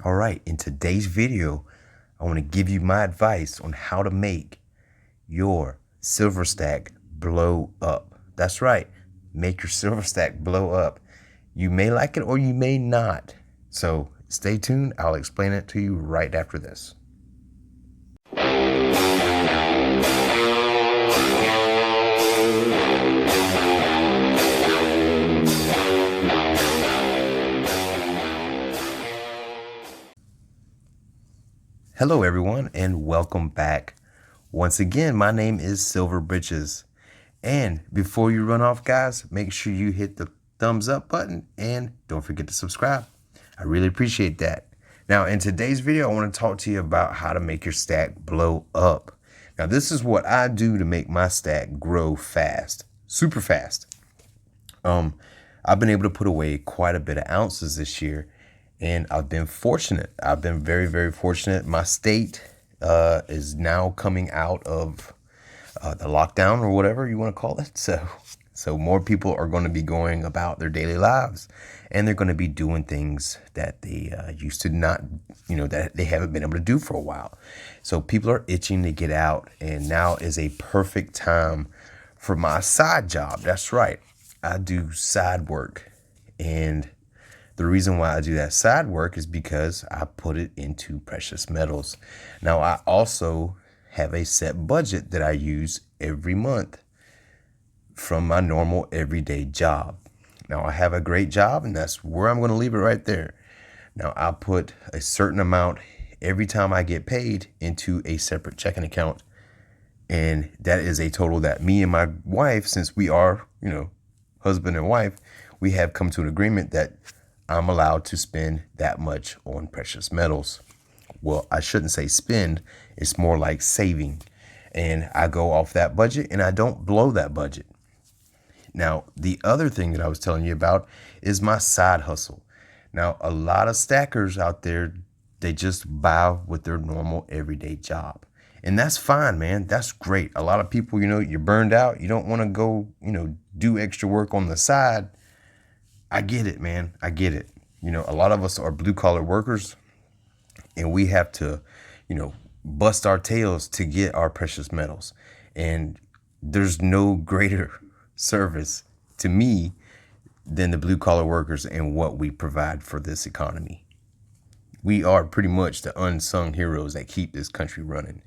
All right, in today's video, I want to give you my advice on how to make your silver stack blow up. That's right, make your silver stack blow up. You may like it or you may not. So stay tuned. I'll explain it to you right after this. Hello everyone and welcome back. Once again, my name is Silver Britches. And before you run off, guys, make sure you hit the thumbs up button and don't forget to subscribe. I really appreciate that. Now, in today's video, I want to talk to you about how to make your stack blow up. Now, this is what I do to make my stack grow fast, super fast. I've been able to put away quite a bit of ounces this year, and I've been fortunate. I've been very, very fortunate. My state is now coming out of the lockdown or whatever you want to call it. So more people are going to be going about their daily lives, and they're going to be doing things that they used to not, that they haven't been able to do for a while. So people are itching to get out, and now is a perfect time for my side job. That's right. I do side work, and the reason why I do that side work is because I put it into precious metals. Now, I also have a set budget that I use every month from my normal everyday job. Now, I have a great job, and that's where I'm going to leave it right there. Now, I put a certain amount every time I get paid into a separate checking account. And that is a total that me and my wife, since we are, husband and wife, we have come to an agreement that I'm allowed to spend that much on precious metals. Well, I shouldn't say spend, it's more like saving. And I go off that budget and I don't blow that budget. Now, the other thing that I was telling you about is my side hustle. Now, a lot of stackers out there, they just buy with their normal everyday job. And that's fine, man. That's great. A lot of people, you're burned out. You don't want to go, do extra work on the side. I get it, man. I get it. A lot of us are blue collar workers, and we have to, bust our tails to get our precious metals. And there's no greater service to me than the blue collar workers and what we provide for this economy. We are pretty much the unsung heroes that keep this country running.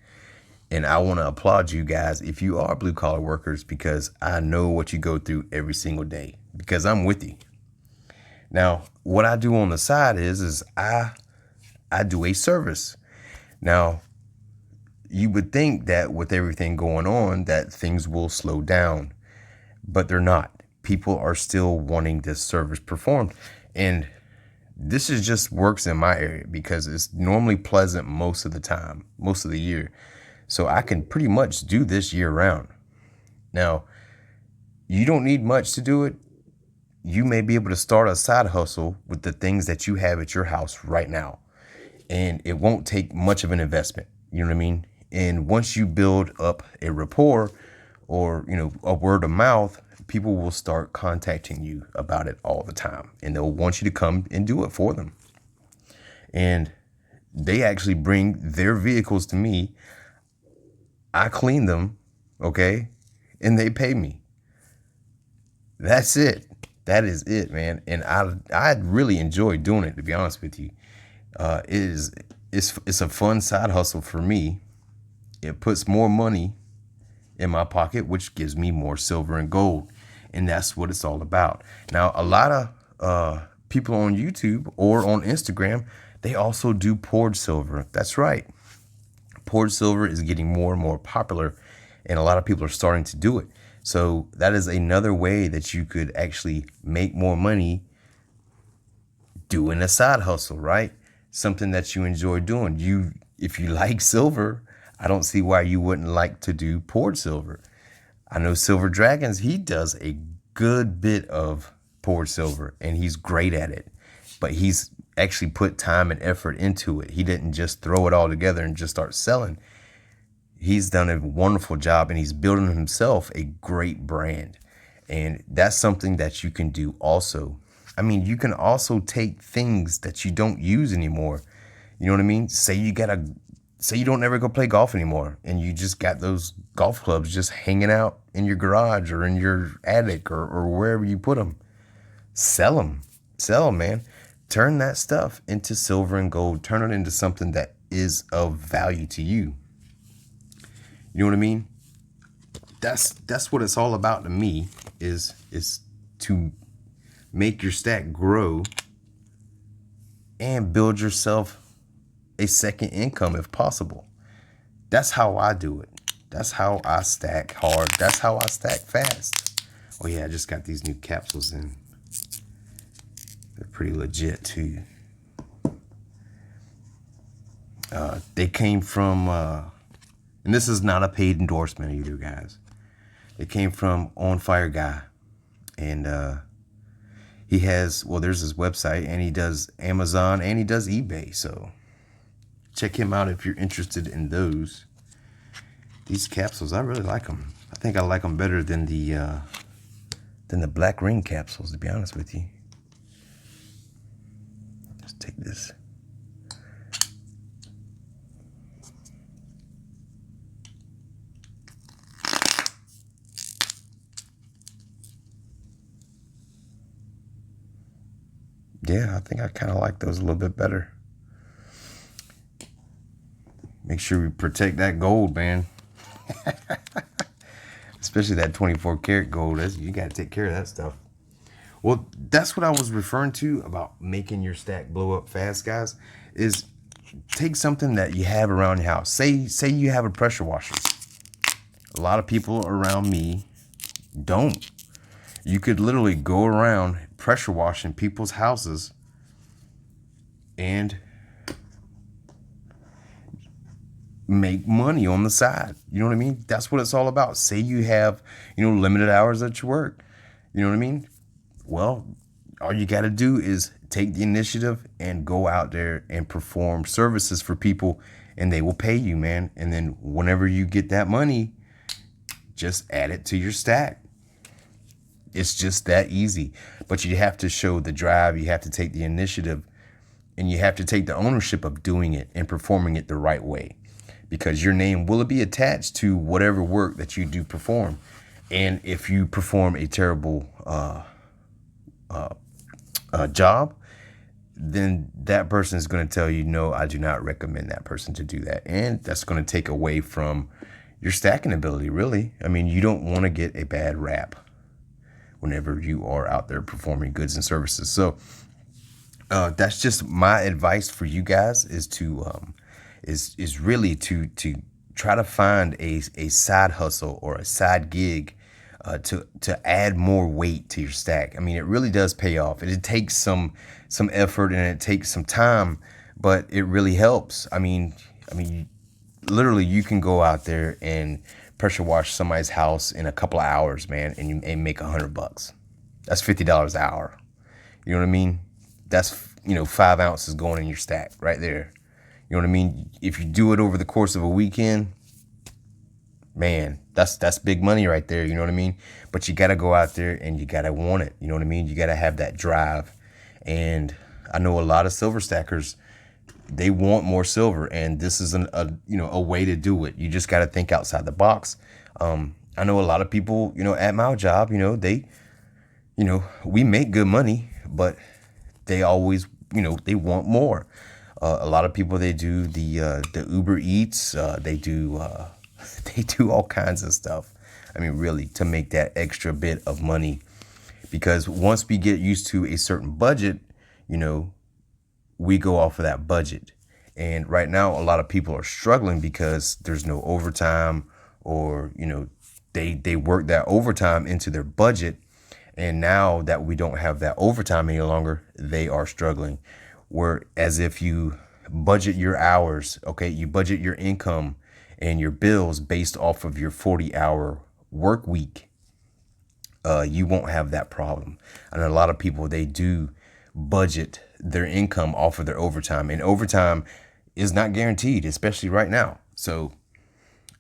And I want to applaud you guys if you are blue collar workers, because I know what you go through every single day, because I'm with you. Now, what I do on the side is I do a service. Now, you would think that with everything going on that things will slow down, but they're not. People are still wanting this service performed. And this is just works in my area because it's normally pleasant most of the time, most of the year. So I can pretty much do this year round. Now, you don't need much to do it. You may be able to start a side hustle with the things that you have at your house right now. And it won't take much of an investment. You know what I mean? And once you build up a rapport or, a word of mouth, people will start contacting you about it all the time. And they'll want you to come and do it for them. And they actually bring their vehicles to me. I clean them, okay? And they pay me. That's it. That is it, man. And I really enjoy doing it, to be honest with you. It's a fun side hustle for me. It puts more money in my pocket, which gives me more silver and gold. And that's what it's all about. Now, a lot of people on YouTube or on Instagram, they also do poured silver. That's right. Poured silver is getting more and more popular, and a lot of people are starting to do it. So that is another way that you could actually make more money doing a side hustle, right? Something that you enjoy doing. If you like silver, I don't see why you wouldn't like to do poured silver. I know Silver Dragons, he does a good bit of poured silver, and he's great at it. But he's actually put time and effort into it. He didn't just throw it all together and just start selling. He's done a wonderful job, and he's building himself a great brand. And that's something that you can do also. I mean, you can also take things that you don't use anymore You know what I mean? Say you don't ever go play golf anymore and you just got those golf clubs just hanging out in your garage or in your attic or wherever you put them. Sell them. Sell them, man. Turn that stuff into silver and gold. Turn it into something that is of value to you. You know what I mean? That's what it's all about to me, is to make your stack grow and build yourself a second income if possible. That's how I do it. That's how I stack hard. That's how I stack fast. Oh yeah, I just got these new capsules in. They're pretty legit too. They came from, and this is not a paid endorsement either, guys. It came from On Fire Guy, and he has, well, there's his website, and he does Amazon and he does eBay. So check him out if you're interested in those. These capsules, I really like them. I think I like them better than the black ring capsules, to be honest with you. Let's take this. Yeah, I think I kind of like those a little bit better. Make sure we protect that gold, man. Especially that 24 karat gold. You got to take care of that stuff. Well, that's what I was referring to about making your stack blow up fast, guys, is take something that you have around your house. Say you have a pressure washer. A lot of people around me don't. You could literally go around pressure washing people's houses and make money on the side. You know what I mean? That's what it's all about. Say you have, limited hours at your work. You know what I mean? Well, all you got to do is take the initiative and go out there and perform services for people, and they will pay you, man. And then whenever you get that money, just add it to your stack. It's just that easy. But you have to show the drive. You have to take the initiative, and you have to take the ownership of doing it and performing it the right way, because your name will be attached to whatever work that you do perform. And if you perform a terrible job, then that person is going to tell you, no, I do not recommend that person to do that. And that's going to take away from your stacking ability, really. I mean, you don't want to get a bad rap whenever you are out there performing goods and services. So that's just my advice for you guys, is to is really to try to find a side hustle or a side gig to add more weight to your stack. I mean, it really does pay off. It takes some effort and it takes some time, but it really helps. I mean, literally, you can go out there and pressure wash somebody's house in a couple of hours, man, and you make $100. That's $50 an hour. You know what I mean? That's 5 ounces going in your stack right there. You know what I mean? If you do it over the course of a weekend, man, that's big money right there. You know what I mean? But you got to go out there and you got to want it. You know what I mean? You got to have that drive. And I know a lot of silver stackers, they want more silver, and this is a way to do it. You just got to think outside the box. I know a lot of people, at my job, they, we make good money, but they always, they want more. A lot of people, they do the Uber Eats. They do all kinds of stuff. I mean, really, to make that extra bit of money, because once we get used to a certain budget, we go off of that budget. And right now, a lot of people are struggling because there's no overtime, or, they work that overtime into their budget. And now that we don't have that overtime any longer, they are struggling. Whereas if you budget your hours, okay, you budget your income and your bills based off of your 40-hour work week, you won't have that problem. And a lot of people, they do budget their income off of their overtime, and overtime is not guaranteed, especially right now. So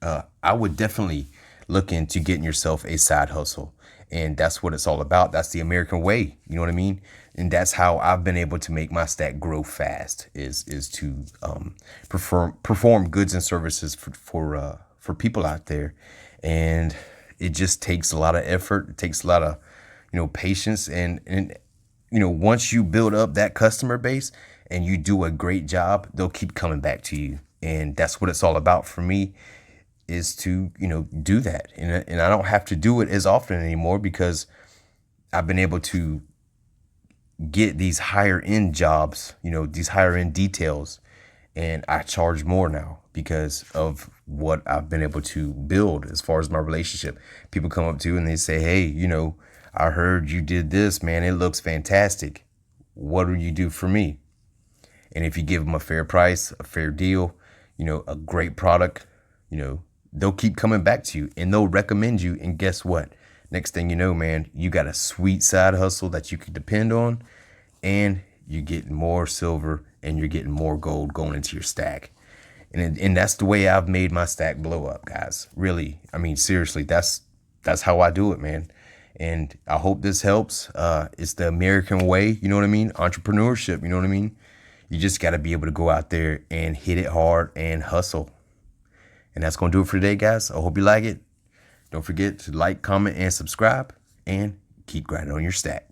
I would definitely look into getting yourself a side hustle And that's what it's all about. That's the American way. You know what I mean? And that's how I've been able to make my stack grow fast is to perform goods and services for people out there. And it just takes a lot of effort. It takes a lot of, patience. And once you build up that customer base and you do a great job, they'll keep coming back to you. And that's what it's all about for me, is to, do that. And I don't have to do it as often anymore because I've been able to get these higher end jobs, these higher end details. And I charge more now because of what I've been able to build as far as my relationship. People come up to you and they say, hey, I heard you did this, man. It looks fantastic. What do you do for me? And if you give them a fair price, a fair deal, a great product, they'll keep coming back to you and they'll recommend you. And guess what? Next thing you know, man, you got a sweet side hustle that you can depend on, and you're getting more silver and you're getting more gold going into your stack. And that's the way I've made my stack blow up, guys. Really, I mean, seriously, that's how I do it, man. And I hope this helps. It's the American way, you know what I mean? Entrepreneurship, you know what I mean? You just got to be able to go out there and hit it hard and hustle. And that's going to do it for today, guys. I hope you like it. Don't forget to like, comment, and subscribe, and keep grinding on your stack.